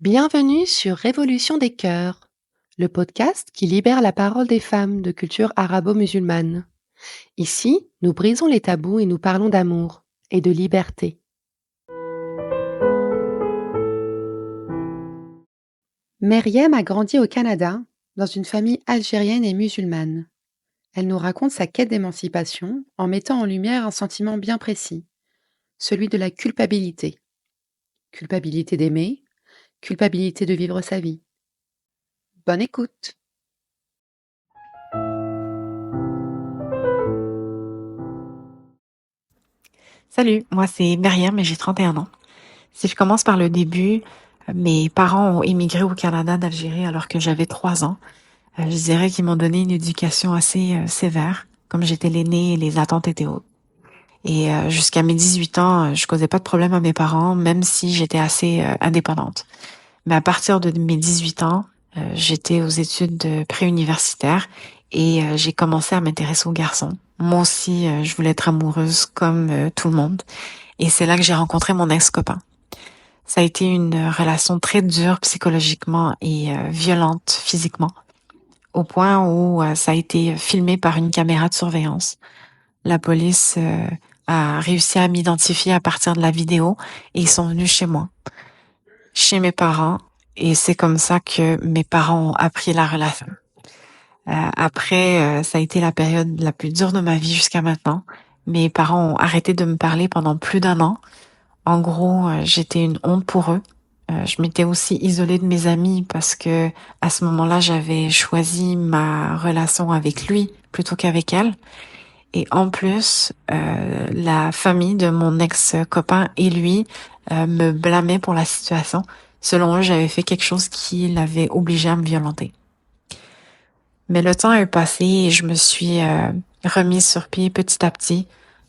Bienvenue sur Révolution des cœurs, le podcast qui libère la parole des femmes de culture arabo-musulmane. Ici, nous brisons les tabous et nous parlons d'amour et de liberté. Meriem a grandi au Canada dans une famille algérienne et musulmane. Elle nous raconte sa quête d'émancipation en mettant en lumière un sentiment bien précis, celui de la culpabilité. Culpabilité d'aimer, culpabilité de vivre sa vie. Bonne écoute! Salut, moi c'est Myriam et j'ai 31 ans. Si je commence par le début, mes parents ont émigré au Canada d'Algérie alors que j'avais 3 ans. Je dirais qu'ils m'ont donné une éducation assez sévère, comme j'étais l'aînée et les attentes étaient hautes. Et jusqu'à mes 18 ans, je causais pas de problème à mes parents, même si j'étais assez indépendante. Mais à partir de mes 18 ans, j'étais aux études préuniversitaires et j'ai commencé à m'intéresser aux garçons. Moi aussi, je voulais être amoureuse comme tout le monde. Et c'est là que j'ai rencontré mon ex-copain. Ça a été une relation très dure psychologiquement et violente physiquement, au point où ça a été filmé par une caméra de surveillance. La police a réussi à m'identifier à partir de la vidéo et ils sont venus chez moi, chez mes parents, et c'est comme ça que mes parents ont appris la relation. Après, ça a été la période la plus dure de ma vie jusqu'à maintenant. Mes parents ont arrêté de me parler pendant plus d'1 an. En gros, j'étais une honte pour eux. Je m'étais aussi isolée de mes amis parce que à ce moment-là, j'avais choisi ma relation avec lui plutôt qu'avec elle. Et en plus, la famille de mon ex-copain et lui me blâmaient pour la situation. Selon eux, j'avais fait quelque chose qui l'avait obligé à me violenter. Mais le temps est passé et je me suis remise sur pied petit à petit.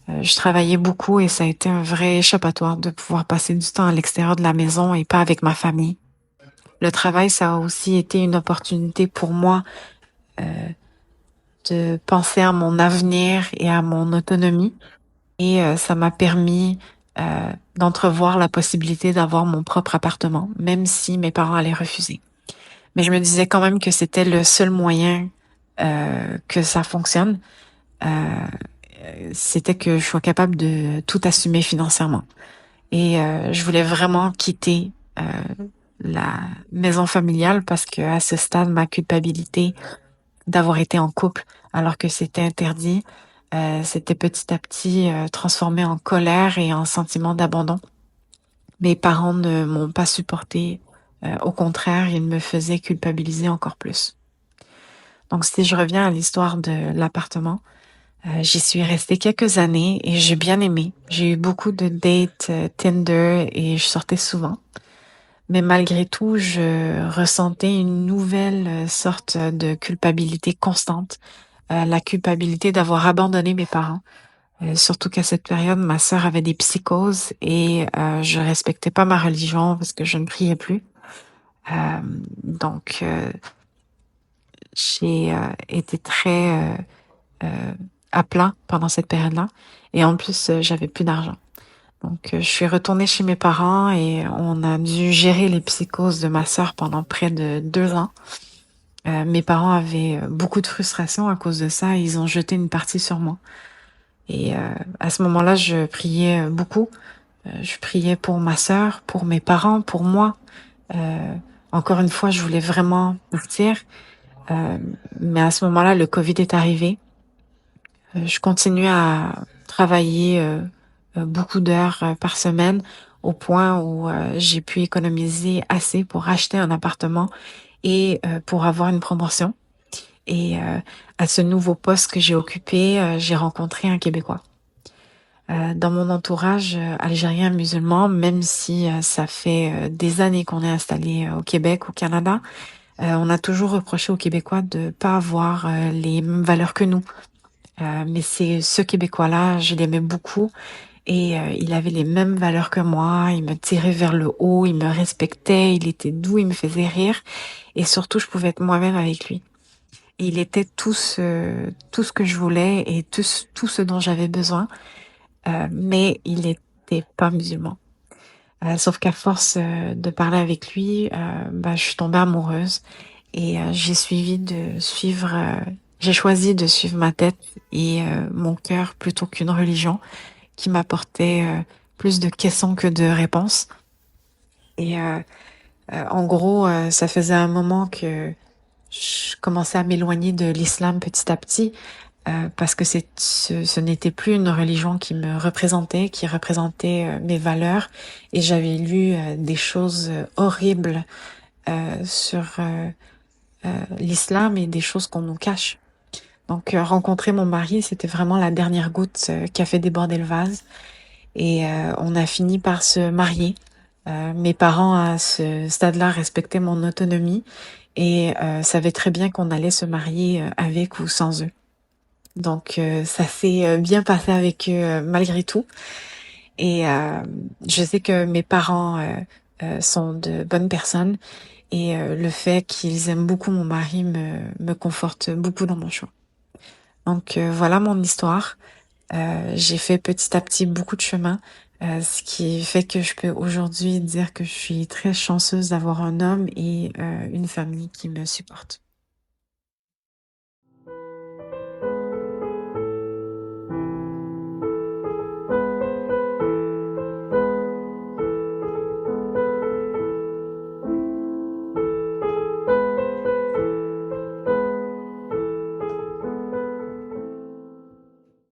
Je travaillais beaucoup et ça a été un vrai échappatoire de pouvoir passer du temps à l'extérieur de la maison et pas avec ma famille. Le travail, ça a aussi été une opportunité pour moi de penser à mon avenir et à mon autonomie. Et ça m'a permis d'entrevoir la possibilité d'avoir mon propre appartement, même si mes parents allaient refuser. Mais je me disais quand même que c'était le seul moyen que ça fonctionne. C'était que je sois capable de tout assumer financièrement. Et je voulais vraiment quitter la maison familiale parce que à ce stade, ma culpabilité d'avoir été en couple alors que c'était interdit, c'était petit à petit transformé en colère et en sentiment d'abandon. Mes parents ne m'ont pas supporté. Au contraire, ils me faisaient culpabiliser encore plus. Donc, si je reviens à l'histoire de l'appartement, j'y suis restée quelques années et j'ai bien aimé. J'ai eu beaucoup de dates Tinder et je sortais souvent. Mais malgré tout, je ressentais une nouvelle sorte de culpabilité constante. La culpabilité d'avoir abandonné mes parents. Surtout qu'à cette période, ma sœur avait des psychoses et je respectais pas ma religion parce que je ne priais plus. Euh, donc, j'ai été très à plat pendant cette période-là. Et en plus, j'avais plus d'argent. Donc, je suis retournée chez mes parents et on a dû gérer les psychoses de ma sœur pendant près de 2 ans. Mes parents avaient beaucoup de frustration à cause de ça. Ils ont jeté une partie sur moi. Et à ce moment-là, je priais beaucoup. Je priais pour ma sœur, pour mes parents, pour moi. Euh, Encore une fois, je voulais vraiment partir. Euh, mais à ce moment-là, le Covid est arrivé. Je continuais à travailler beaucoup d'heures par semaine au point où j'ai pu économiser assez pour acheter un appartement et pour avoir une promotion. Et à ce nouveau poste que j'ai occupé, j'ai rencontré un Québécois. Dans mon entourage algérien musulman, même si ça fait des années qu'on est installé au Québec, au Canada, on a toujours reproché aux Québécois de pas avoir les mêmes valeurs que nous. Mais c'est ce Québécois-là, je l'aimais beaucoup et il avait les mêmes valeurs que moi. Il me tirait vers le haut, il me respectait, il était doux, il me faisait rire et surtout, je pouvais être moi-même avec lui. Et il était tout ce que je voulais et tout ce dont j'avais besoin, mais il était pas musulman. Sauf qu'à force, de parler avec lui, bah, je suis tombée amoureuse et j'ai choisi de suivre ma tête et mon cœur plutôt qu'une religion qui m'apportait, plus de questions que de réponses et en gros, ça faisait un moment que je commençais à m'éloigner de l'islam petit à petit, parce que ce n'était plus une religion qui me représentait, qui représentait mes valeurs. Et j'avais lu des choses horribles sur l'islam et des choses qu'on nous cache. Donc rencontrer mon mari, c'était vraiment la dernière goutte qui a fait déborder le vase. Et on a fini par se marier. Mes parents à ce stade-là respectaient mon autonomie et savaient très bien qu'on allait se marier avec ou sans eux. Donc ça s'est bien passé avec eux malgré tout. Et je sais que mes parents sont de bonnes personnes et le fait qu'ils aiment beaucoup mon mari me conforte beaucoup dans mon choix. Donc voilà mon histoire. J'ai fait petit à petit beaucoup de chemin, ce qui fait que je peux aujourd'hui dire que je suis très chanceuse d'avoir un homme et une famille qui me supportent.